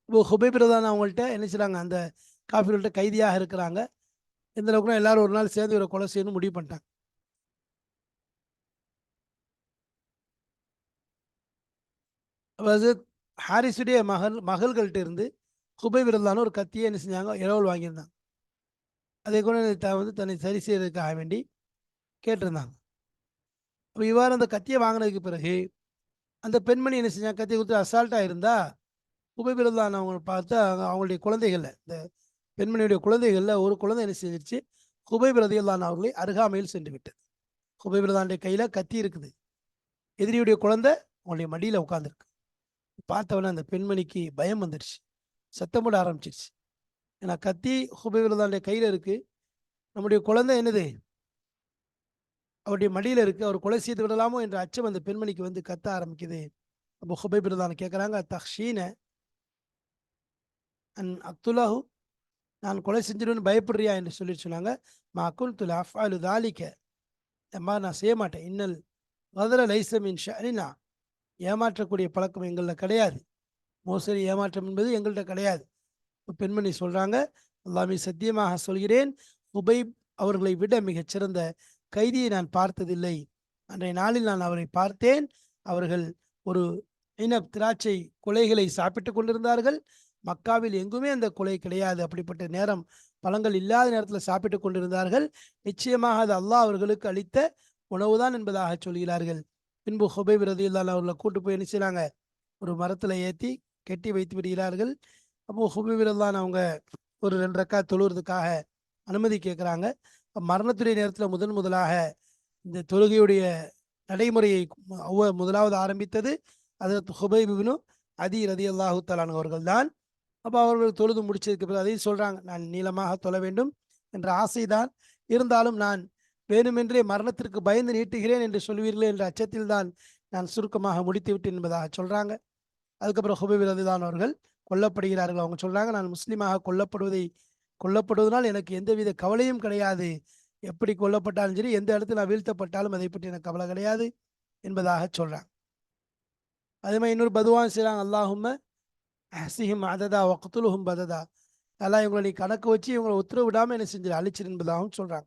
இப்போ ஹுபைப் ரதியுல்லாஹு அவங்கள்ட்ட என்ன செய்றாங்க, அந்த காஃபிர்கள்ட்ட கைதியாக இருக்கிறாங்க. எந்த அளவுக்குனா எல்லாரும் ஒரு நாள் சேர்ந்து இவரை கொலை செய்யணும்னு முடிவு பண்ணிட்டாங்க. ஹஜ்ரத் ஹாரிஸுடைய மகள்கள்ட்ட இருந்து ஹுபைப் ரதியுல்லாஹு ஒரு கத்தியை என்ன செஞ்சாங்க, இரவல் வாங்கியிருந்தாங்க. அதை கூட தன்னை சரி செய்யறதுக்காக வேண்டி கேட்டிருந்தாங்க. அப்போ இவ்வாறு அந்த கத்தியை வாங்கினதுக்கு பிறகு அந்த பெண்மணி என்ன செஞ்சாங்க, கத்தியை கொடுத்து அசால்ட்டாக இருந்தா ஹுபைப் ரதியுல்லாஹு அவங்களை பார்த்து அவங்களுடைய குழந்தைகளில், இந்த பெண்மணியுடைய குழந்தைகளில் ஒரு குழந்தை என்ன செஞ்சிருச்சு, ஹுபைப் ரதியுல்லாஹு அவர்களை அருகாமையில் சென்று விட்டது. ஹுபைப் ரதியுல்லாஹுடைய கையில் கத்தி இருக்குது, எதிரியுடைய குழந்தை அவங்களுடைய மடியில் உட்காந்துருக்கு. பார்த்தவொடனே அந்த பெண்மணிக்கு பயம் வந்துடுச்சு, சத்தம் போட ஆரம்பிச்சிருச்சு. ஏன்னா கத்தி ஹுபைப் ரதியுல்லாஹுடைய கையில் இருக்கு, நம்முடைய குழந்தை என்னது அவருடைய மடியில் இருக்கு, அவர் கொலை செய்து விடலாமோ என்ற அச்சம் அந்த பெண்மணிக்கு வந்து கத்த ஆரம்பிக்குது. அப்போ ஹுபைப் ரதியுல்லாஹு கேட்குறாங்க, தஹ்ஷீன அன் அக்துல்லாஹு, நான் கொலை செஞ்சிடுவேன்னு பயப்படுறியா என்று சொல்லி சொன்னாங்க. மா குன்து அஃஅலு தாலிக, அம்மா நான் செய்ய மாட்டேன். இன்னல் கதர லைஸ மின் ஷஅனினா, ஏமாற்றக்கூடிய பழக்கம் எங்களில் கிடையாது, மோசடி ஏமாற்றம் என்பது எங்கள்கிட்ட கிடையாது. பெண்மணி சொல்றாங்க, அல்லாஹ்வை சத்தியமாக சொல்கிறேன், ஹுபைப் அவர்களை விட மிகச்சிறந்த கைதியை நான் பார்த்ததில்லை. அன்றைய நாளில் நான் அவரை பார்த்தேன். அவர்கள் ஒரு திராட்சை கொலைகளை சாப்பிட்டு கொண்டிருந்தார்கள். மக்காவில் எங்குமே அந்த கொலை கிடையாது. அப்படிப்பட்ட நேரம், பழங்கள் இல்லாத நேரத்தில் சாப்பிட்டு கொண்டிருந்தார்கள். நிச்சயமாக அது அல்லாஹ் அவர்களுக்கு அளித்த உணவுதான் என்பதாக சொல்கிறார்கள். பின்பு ஹுபைப் ரதியுல்லாஹு அவர்களை கூட்டு போய் என்ன செய்றாங்க, ஒரு மரத்தில் ஏற்றி கட்டி வைத்து விடுகிறார்கள். அப்போ ஹுபைப் ரதியுல்லாஹு அவங்க ஒரு 2 ரக்காத் தொழுவதற்காக அனுமதி கேட்குறாங்க. மரணத்துடைய நேரத்தில் முதலாக இந்த தொழுகையுடைய நடைமுறையை முதலாவது ஆரம்பித்தது ஹஜ்ரத் ஹுபைப் இப்னு அதி ரதியல்லாஹு தஆலா அவர்கள் தான். அப்போ அவர்கள் தொழுது முடிச்சதுக்கு பிறகு அதையும் சொல்றாங்க, நான் நீளமாக தொழ வேண்டும் என்ற ஆசைதான், இருந்தாலும் நான் வேணுமென்றே மரணத்திற்கு பயந்து நீட்டுகிறேன் என்று சொல்வீர்களே என்ற அச்சத்தில் தான் நான் சுருக்கமாக முடித்து விட்டேன் என்பதாக சொல்றாங்க. அதுக்கப்புறம் ஹுபைப் ரதியல்லாஹு அவர்கள் கொல்லப்படுகிறார்கள். அவங்க சொல்றாங்க, நான் முஸ்லீமாக கொல்லப்படுவதனால் எனக்கு எந்தவித கவலையும் கிடையாது, எப்படி கொல்லப்பட்டாலும் சரி, எந்த இடத்துல நான் வீழ்த்தப்பட்டாலும் அதை பற்றி எனக்கு கவலை கிடையாது என்பதாக சொல்றாங்க. அதே மாதிரி இன்னொரு பதுவான் செய்கிறாங்க, அல்லாஹும்ம அஹ்சிஹிம் அததா வக்துலுஹும் பததா, அல்லாஹ் இவங்களை நீ கணக்கு வச்சு இவங்களை உத்தரவு விடாமல் என்ன செஞ்சு அழிச்சிரு என்பதாகவும் சொல்றாங்க.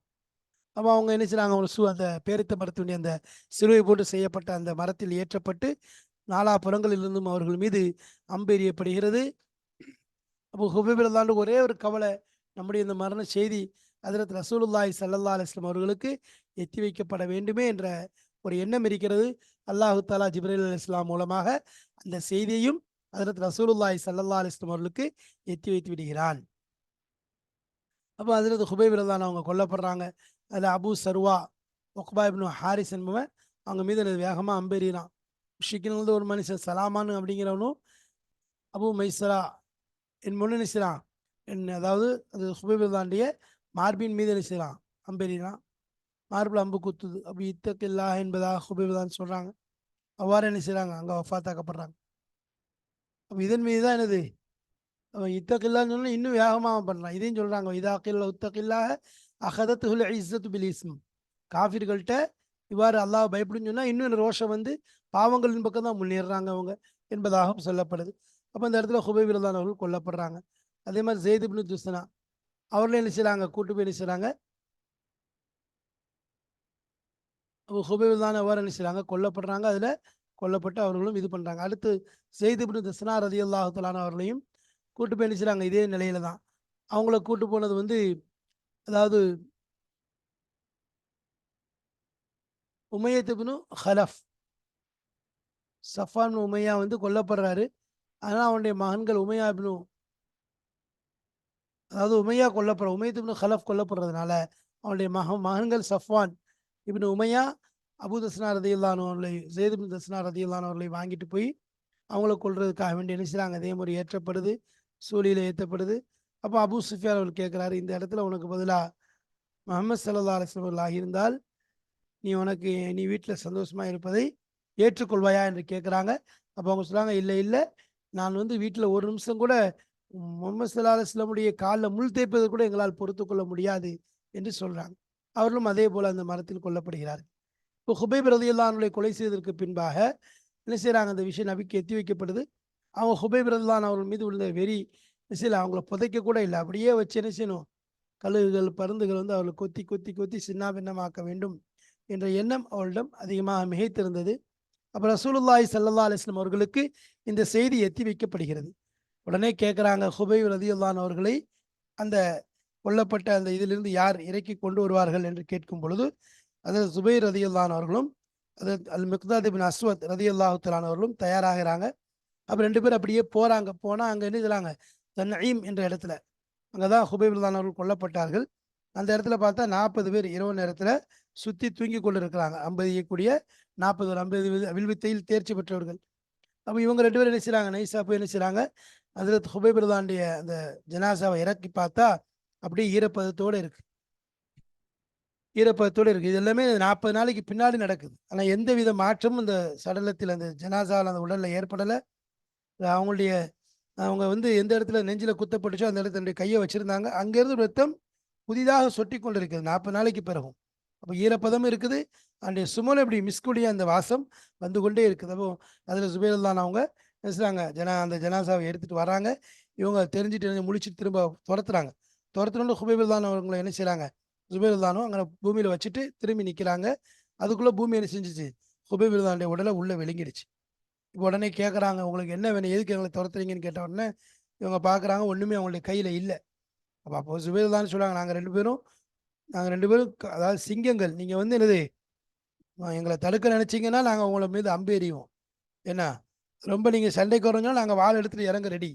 அப்போ அவங்க என்ன செய்றாங்க, அவங்க அந்த பேரித்த மரத்துடைய அந்த சிலுவை போட்டு செய்யப்பட்ட அந்த மரத்தில் ஏற்றப்பட்டு நாலா புறங்களிலிருந்தும் அவர்கள் மீது அம்பெறியப்படுகிறது. அப்போ ஹுபைப் ரலியல்லாஹு ஒரே ஒரு கவலை, நம்முடைய இந்த மரண செய்தி ஹஜ்ரத் ரசூலுல்லாஹி ஸல்லல்லாஹு அலைஹி வஸல்லம் அவர்களுக்கு எத்தி வைக்கப்பட வேண்டுமே என்ற ஒரு எண்ணம் இருக்கிறது. அல்லாஹு தாலா ஜிப்ரீல் அலைஹிஸ்ஸலாம் மூலமாக அந்த செய்தியையும் ஹஜ்ரத் ரசூலுல்லாஹி ஸல்லல்லாஹு அலைஹி வஸல்லம் அவர்களுக்கு எத்தி வைத்து விடுகிறான். அப்போ ஹஜ்ரத் ஹுபைப் ரலியல்லாஹு அவங்க கொல்லப்படுறாங்க. அதில் அபு சர்வா உக்பா இப்னு ஹாரிஸ் என்பவன் அவங்க மீது வேகமாக அம்பெறிகிறான். முஷ்ரிக்கின் ஒரு மனுஷன் சலாமான் அப்படிங்கிறவனும் அபு மைசரா என் முன்னு நினைச்சான் அதாவது அது ஹுபைப் ரலியல்லாஹுடைய மார்பின் மீது நினைச்சான் அம்பெறிகிறான். மார்பில் அம்பு குத்துது. அப்போ இத்தக்கில்லா என்பதாக ஹுபைப் தான் சொல்கிறாங்க. அவ்வாறு என்ன செய்கிறாங்க, அங்கே வஃபாத்தாக்கப்படுறாங்க. அப்போ இதன் மீது தான் என்னது அவன் இத்தக்கில்லான்னு சொன்னா இன்னும் வேகமாக பண்ணுறான். இதையும் சொல்கிறாங்க, இதாக்கில்ல உத்தக்கில்லாக அகதத்துல் இஸ்ஸத்து பில் இஸ்ம். காஃபிர்கள்ட்ட இவ்வாறு அல்லாஹ் பயப்படுன்னு சொன்னால் இன்னும் ரோஷம் வந்து பாவங்களின் பக்கம் தான் முன்னேறுறாங்க அவங்க என்பதாக சொல்லப்படுது. அப்போ இந்த இடத்துல ஹுபைப் ரலியல்லாஹு அவர்கள் கொல்லப்படுறாங்க. அதே மாதிரி ஸெய்த் இப்னு துஸ்னா அவர்களும் என்ன செய்கிறாங்க, கூட்டு போய் என்ன செய்கிறாங்க, ஹுபைப் ரலியல்லாஹு அவ்வாறு என்ன செய்கிறாங்க, கொல்லப்படுறாங்க. அதில் கொல்லப்பட்டு அவர்களும் இது பண்ணுறாங்க. அடுத்து ஸெய்த் இப்னு துஸ்னா ரலியல்லாஹு தஆலா அவர்களையும் கூட்டு போய் என்ன செய்கிறாங்க, இதே நிலையில தான் அவங்கள கூட்டு போனது வந்து அதாவது உமையத் இப்னு ஹலஃப் சஃபான் உமையா வந்து கொல்லப்படுறாரு. ஆனால் அவனுடைய மகன்கள் உமையா இப்னு அதாவது உமையா கொல்லப்படுற உமையத் இப்னு ஹலஃப் கொல்லப்படுறதுனால அவனுடைய மகன்கள் சஃப்வான் இப்னு உமையா அபூ தஸ்னா ரலியல்லாஹு அவர்களை ஸெய்த் இப்னு தஸ்னா ரலியல்லாஹு அவர்களை வாங்கிட்டு போய் அவங்கள கொல்றதுக்காக வேண்டி என்ன செய்கிறாங்க, அதே மாதிரி ஏற்றப்படுது, சூழியில் ஏற்றப்படுது. அப்போ அபூ சுஃபியான் அவர் கேட்குறாரு, இந்த இடத்துல உனக்கு பதிலாக முஹம்மது ஸல்லல்லாஹு அலைஹி வஸல்லம் ஆகியிருந்தால் நீ வீட்டில் சந்தோஷமாக இருப்பதை ஏற்றுக்கொள்வாயா என்று கேட்குறாங்க. அப்போ அவங்க சொல்கிறாங்க, இல்லை இல்லை, நான் வந்து வீட்டில் ஒரு நிமிஷம் கூட முஹம்மது ஸல்லல்லாஹு அலைஹி வஸல்லமுடைய காலில் முள் தேய்ப்பது கூட எங்களால் பொறுத்து கொள்ள முடியாது என்று சொல்கிறாங்க. அவர்களும் அதே போல் அந்த மரத்தில் கொல்லப்படுகிறார்கள். இப்போ ஹுபைப் ரலியல்லாஹு அன்ஹுவை கொலை செய்ததற்கு பின்பாக என்ன செய்கிறாங்க, அந்த விஷயம் நபிக்கு எத்தி வைக்கப்படுது. அவங்க ஹுபைப் ரலியல்லாஹு அன்ஹு அவர்கள் மீது விழுந்த வெறி என்ன செய்யல, அவங்கள புதைக்க கூட இல்லை, அப்படியே வச்சு என்ன செய்யணும், கழுகுகள் பருந்துகள் வந்து அவர்களை கொத்தி கொத்தி கொத்தி சின்ன பின்னமாக்க வேண்டும் என்ற எண்ணம் அவளிடம் அதிகமாக மிகைத்திருந்தது. அப்போ ரசூலுல்லாஹி ஸல்லல்லாஹு அலைஹி வஸல்லம் அவர்களுக்கு இந்த செய்தி எத்தி வைக்கப்படுகிறது. உடனே கேட்குறாங்க, ஹுபைப் ரலியல்லாஹு அன்ஹு அவர்களை அந்த கொல்லப்பட்ட அந்த இதிலிருந்து யார் இறக்கி கொண்டு வருவார்கள் என்று கேட்கும் பொழுது அதாவது ஜுபைர் ரலியல்லாஹு அன்ஹு அவர்களும் அதாவது அல் மிக்தாத் இப்னு அஸ்வத் ரலியல்லாஹு தஆலா அவர்களும் தயாராகிறாங்க. அப்போ ரெண்டு பேரும் அப்படியே போகிறாங்க. போனால் அங்கே என்ன செய்றாங்க, தன்ஈம் என்ற இடத்துல அங்கே தான் ஹுபைப் ரலியல்லாஹு அன்ஹு அவர்கள் கொல்லப்பட்டார்கள். அந்த இடத்துல பார்த்தா 40 பேர் இரவு நேரத்தில் சுற்றி தூங்கி கொண்டு இருக்கிறாங்க. 50 எய்யக்கூடிய 40 ஒரு 50 வில்வித்தையில் தேர்ச்சி பெற்றவர்கள். அப்போ இவங்க ரெண்டு பேரும் என்ன செய்கிறாங்க, நைஸாக போய் என்ன செய்கிறாங்க, ஹஜ்ரத் ஹுபைப் ரலியல்லாஹுடைய அந்த ஜனாசாவை இறக்கி பார்த்தா அப்படியே ஈரப்பதத்தோடு இருக்கு, ஈரப்பதத்தோடு இருக்குது. இது எல்லாமே 40 நாளைக்கு பின்னாடி நடக்குது. ஆனால் எந்த வித மாற்றமும் இந்த சடலத்தில் அந்த ஜனாசாவில் அந்த உடலில் ஏற்படலை. அவங்களுடைய அவங்க வந்து எந்த இடத்துல நெஞ்சில் குத்தப்பட்டுச்சோ அந்த இடத்துல தன்னுடைய கையை வச்சுருந்தாங்க. அங்கேருந்து ரத்தம் புதிதாக சொட்டி கொண்டு இருக்குது 40 நாளைக்கு பிறகும். அப்போ ஈரப்பதம் இருக்குது, அன்றைய சுமல் இப்படி மிஸ்குடைய அந்த வாசம் வந்து கொண்டே இருக்குது. அப்போ அதில் சுபைருல்லான் அவங்க என்ன செய்றாங்க, அந்த ஜனாசாவை எடுத்துகிட்டு வராங்க. இவங்க தெரிஞ்சுட்டு முழிச்சுட்டு திரும்ப துரத்துறாங்க. துரத்துனோட ஹுபைபுல்லான் அவங்களை என்ன செய்கிறாங்க, ஜுபைருல்லானும் அங்கே பூமியில் வச்சுட்டு திரும்பி நிற்கிறாங்க. அதுக்குள்ளே பூமி என்ன செஞ்சிச்சு, ஹுபைபுல்லானுடைய உடலை உள்ளே விழுங்கிடுச்சு. இப்போ உடனே கேட்குறாங்க, உங்களுக்கு என்ன வேணும், எதுக்கு எங்களை துரத்துறீங்கன்னு கேட்ட உடனே இவங்க பார்க்குறாங்க, ஒன்றுமே அவங்களுடைய கையில் இல்லை. அப்போ ஜுபைருல்லான்னு சொல்லுவாங்க, நாங்கள் ரெண்டு பேரும் அதாவது சிங்கங்கள், நீங்கள் வந்து என்னது எங்களை தடுக்க நினச்சிங்கன்னா நாங்கள் உங்களை மீது அம்பு எறிவோம், என்ன ரொம்ப நீங்கள் சண்டைக்கு வரீங்கன்னா நாங்கள் வாள் எடுத்துகிட்டு இறங்க ரெடி,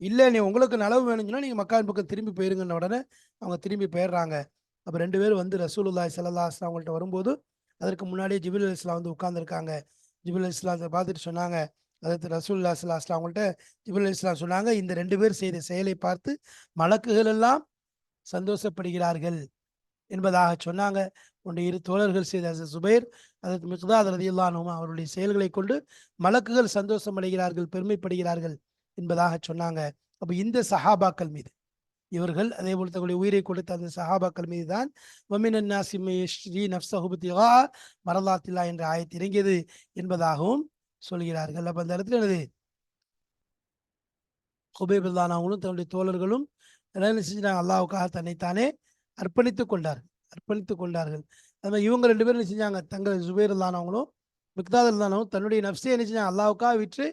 இல்லை நீ உங்களுக்கு நலவு வேணும்னா நீங்கள் மக்கான் பக்கம் திரும்பி போயிருங்கன்ன உடனே அவங்க திரும்பி போயிடுறாங்க. அப்போ ரெண்டு பேரும் வந்து ரசூலுல்லாஹி ஸல்லல்லாஹு அலைஹி வஸல்லம் அவங்கள்ட்ட வரும்போது அதற்கு முன்னாடியே ஜிப்ரீல் அலைஹிஸ்ஸலாம் வந்து உட்கார்ந்துருக்காங்க. ஜிப்ரீல் அலைஹிஸ்ஸலாத்தை பார்த்துட்டு சொன்னாங்க, அதாவது ரசூலுல்லாஹி ஸல்லல்லாஹு அலைஹி வஸல்லம் அவங்கள்ட்ட ஜிப்ரீல் அலைஹிஸ்ஸலாம் சொன்னாங்க, இந்த ரெண்டு பேர் செய்த செயலை பார்த்து மலக்குகள் எல்லாம் சந்தோஷப்படுகிறார்கள் என்பதாக சொன்னாங்க. உன்னுடைய இரு தோழர்கள் செய்த சுபைர் அதற்கு மிக்தாத் ரலியல்லாஹு அன்ஹு அவருடைய செயல்களை கொண்டு மலக்குகள் சந்தோஷம் அடைகிறார்கள், பெருமைப்படுகிறார்கள் என்பதாக சொன்னாங்க. அப்போ இந்த சஹாபாக்கள் மீது இவர்கள் அதே போல் தங்களுடைய உயிரை கொடுத்த அந்த சஹாபாக்கள் மீது தான் வமினன் நாஸி யஷ்ரி நஃப்ஸஹு இப்திகா மரலாத்தில்லாஹ் என்ற ஆயத் இறங்கியது என்பதாகவும் சொல்கிறார்கள். அப்போ அந்த இடத்துல என்னது, ஹுபைப் ரலியல்லாஹு அவங்களும் தன்னுடைய தோழர்களும் என்ன செஞ்சாங்க, அல்லாஹ்வுக்காக தன்னைத்தானே அர்ப்பணித்துக் கொண்டார்கள். அது மாதிரி இவங்க ரெண்டு பேரும் என்ன செஞ்சாங்க, தங்கள் ஜுபைர் ரலியல்லாஹு அவங்களும் மிக்தாத் ரலியல்லாஹு தன்னுடைய நஃப்ஸை என்ன செஞ்சாங்க, அல்லாஹ்வுக்காக விற்று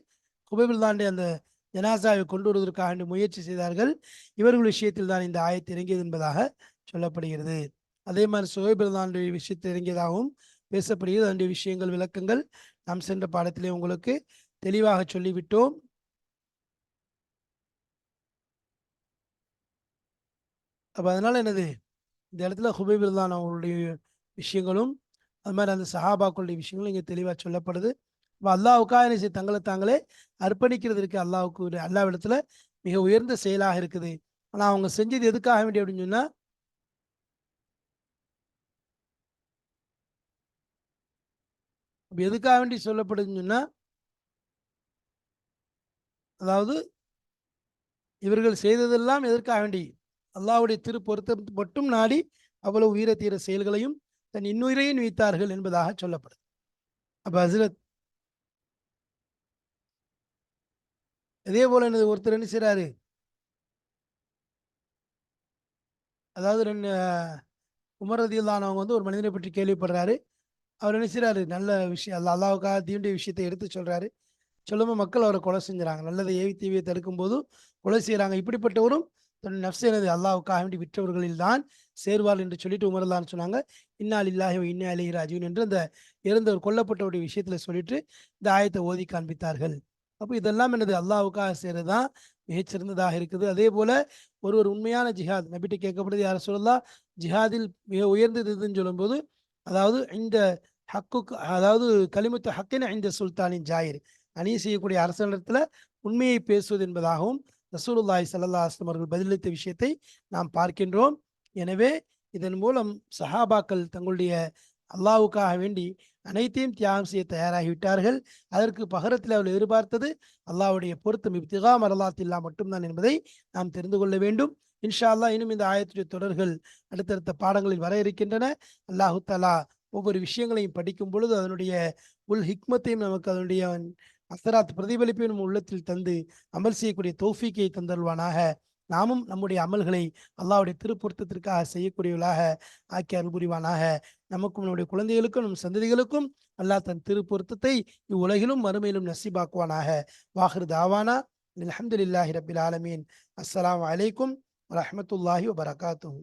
ஹுபைப் ரலியல்லாஹு அந்த ஜனாசாவை கொண்டு வருவதற்காக முயற்சி செய்தார்கள். இவர்கள் விஷயத்தில் தான் இந்த ஆயத்து இறங்கியது என்பதாக சொல்லப்படுகிறது. அதே மாதிரி சுஹைப் ரலியல்லாஹு விஷயத்தில் இறங்கியதாகவும் பேசப்படுகிறது. அதனுடைய விஷயங்கள் விளக்கங்கள் நாம் சென்ற பாடத்திலே உங்களுக்கு தெளிவாக சொல்லிவிட்டோம். அப்போ அதனால என்னது, இந்த இடத்துல ஹுபைப் ரலியல்லாஹு அவங்களுடைய விஷயங்களும் அது மாதிரி அந்த சஹாபாக்களுடைய விஷயங்களும் இங்கே தெளிவாக சொல்லப்படுது. இப்போ அல்லாஹ்வுக்காக என்ன தங்களை தாங்களே அர்ப்பணிக்கிறது இருக்கு, அல்லாஹ்வுக்கு அல்லாஹ்விடத்துல மிக உயர்ந்த செயலாக இருக்குது. ஆனால் அவங்க செஞ்சது எதுக்காக வேண்டி அப்படின்னு சொன்னால், எதுக்காக வேண்டி சொல்லப்படுதுன்னு சொன்னால், அதாவது இவர்கள் செய்ததெல்லாம் எதற்காக வேண்டி, அல்லாஹ்வுடைய திரு பொருத்தம் மட்டும் நாடி அவ்வளவு உயிரை தீர செயல்களையும் தன் இன்னுயிரையும் வைத்தார்கள் என்பதாக சொல்லப்படுது. அப்போ ஹஸ்ரத் இதே போல என்னது, ஒருத்தர் என்ன செய்றாரு, அதாவது உமர் ரலியல்லாஹு அன்ஹு வந்து ஒரு மனிதனை பற்றி கேள்விப்படுறாரு. அவர் என்ன செய்றாரு, நல்ல விஷயம் அல்லாஹ்வுக்காக தீனுடைய விஷயத்தை எடுத்து சொல்றாரு. சொல்லும்போது மக்கள் அவரை கொலை செஞ்சுறாங்க. நல்லதை ஏவி தீவியை தடுக்கும் போது கொலை செய்கிறாங்க. இப்படிப்பட்டவரும் தன் நஃப்ஸை எனது அல்லாஹ்வுக்காக வேண்டி விற்றவர்களில் தான் சேர்வார் என்று சொல்லிட்டு உமர் ரலியல்லாஹு அன்ஹு சொன்னாங்க. இன்னா லில்லாஹி வ இன்னா இலைஹி ராஜிஊன் என்று அந்த இறந்தவர் கொல்லப்பட்டவருடைய விஷயத்துல சொல்லிட்டு இந்த ஆயத்தை ஓதி காண்பித்தார்கள். அப்போ இதெல்லாம் என்னது, அல்லாஹ்வுக்காக செய்கிறது தான் மிகச்சிறந்ததாக இருக்குது. அதே போல ஒரு உண்மையான ஜிஹாத் நபிட்ட கேட்கப்படுது, யார் ரசூலல்லாஹ் ஜிஹாதில் மிக உயர்ந்தது எதுன்னு சொல்லும்போது, அதாவது இந்த ஹக்குக்கு, அதாவது கலிமத்து ஹக்கின இந்த சுல்தானின் ஜாயிர், அணியை செய்யக்கூடிய அரசனிடத்துல உண்மையை பேசுவது என்பதாகவும் ரசூலுல்லாஹி ஸல்லல்லாஹு அலைஹி வஸல்லம் அவர்கள் பதிலளித்த விஷயத்தை நாம் பார்க்கின்றோம். எனவே இதன் மூலம் சஹாபாக்கள் தங்களுடைய அல்லாஹ்வுக்காக வேண்டி அனைத்தையும் தியாகம் செய்ய தயாராகிவிட்டார்கள். அதற்கு பகரத்தில் அவர்கள் எதிர்பார்த்தது அல்லாஹ்வுடைய பொருத்தம், இப்திகா மரலாத்தில்லா மட்டும்தான் என்பதை நாம் தெரிந்து கொள்ள வேண்டும். இன்ஷா அல்லாஹ் இன்னும் இந்த ஆயத்துடைய தொடர்கள் அடுத்தடுத்த பாடங்களில் வர இருக்கின்றன. அல்லாஹு தஆலா ஒவ்வொரு விஷயங்களையும் படிக்கும் பொழுது அதனுடைய உள் ஹிக்மத்தையும் நமக்கு அதனுடைய அசராத் பிரதிபலிப்பையும் நம் உள்ளத்தில் தந்து அமல் செய்யக்கூடிய தௌஃபீக்கை தந்தருள்வானாக. நாமும் நம்முடைய அமல்களை அல்லாஹ்வுடைய திருப்பொருத்தத்திற்காக செய்யக்கூடியவர்களாக ஆக்கி அருள் புரிவானாக. நமக்கும் நம்முடைய குழந்தைகளுக்கும் நம் சந்ததிகளுக்கும் அல்லாஹ் தன் திருப்பொருத்தத்தை இவ்வுலகிலும் மறுமையிலும் நசீபாக்குவானாக. வாஹிர் தாவானா அல்ஹம்துலில்லாஹி ரப்பில் ஆலமீன். அஸ்ஸலாமு அலைக்கும் வரஹ்மத்துல்லாஹி வபரகாத்துஹு.